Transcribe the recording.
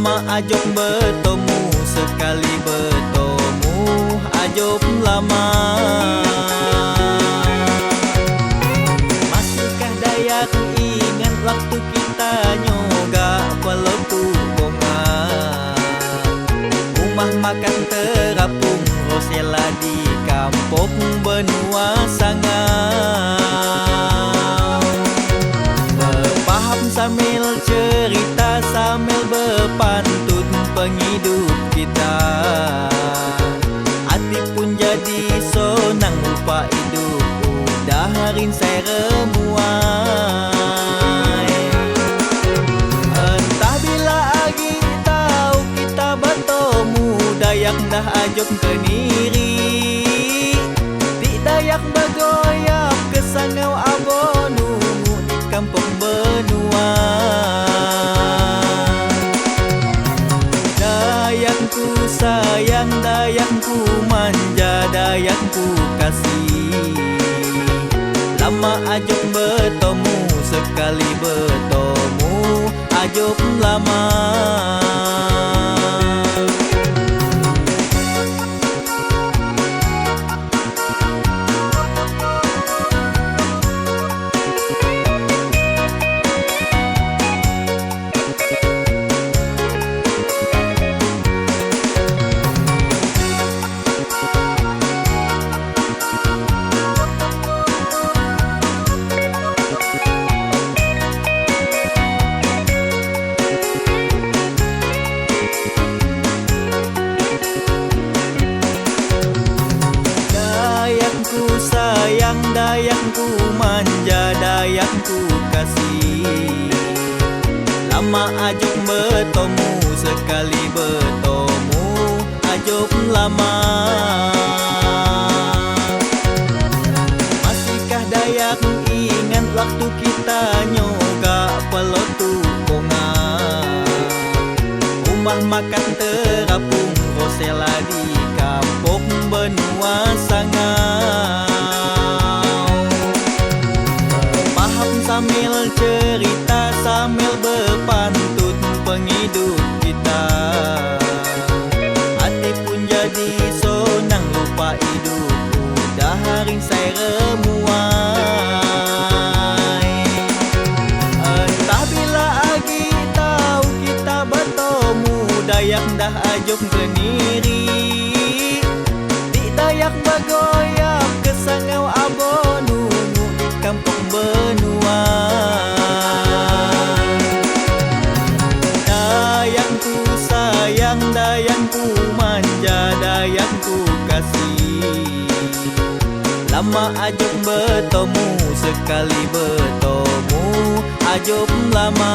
Lama ajok bertemu, sekali bertemu ajok lama. Masihkah Dayak ingat waktu kita nyoga walau tu bunga? Rumah makan terapung, Rosella di kampung benua Sangau. Berpaham sambil cerita, sambil berpantun penghidup kita. Hati pun jadi sonang, lupa hidup udah harin saya remuai. Entah bila lagi tahu kita bertemu, Dayak dah ajok ke Niri. Di Dayak bergoyap ke Sangau Abo, nunggu di kampung benua. Dayakku sayang, Dayakku manja, Dayakku kasih. Lama ajok bertemu, sekali bertemu ajok lama. Dayakku sayang, Dayakku manja, Dayakku kasih. Lama ajok bertemu, sekali bertemu ajok lama. Masihkah Dayak ingat waktu kita nyoga pelotu bunga? Rumah makan terapung, Rosella di kampung benua Sangau. Berpaham sambil cerita, sambil berpantun penghidup kita. Hati pun jadi sonang, lupa hidup udah haring saya remuai. Entah bila lagi tahu kita bertemu, Dayak dah ajok ke Niri. Di Dayak bergoyap ke Sangau Abo, nunggu di kampung benua. Dayakku sayang, Dayakku manja, Dayakku kasih. Lama ajok bertemu, sekali bertemu ajok lama.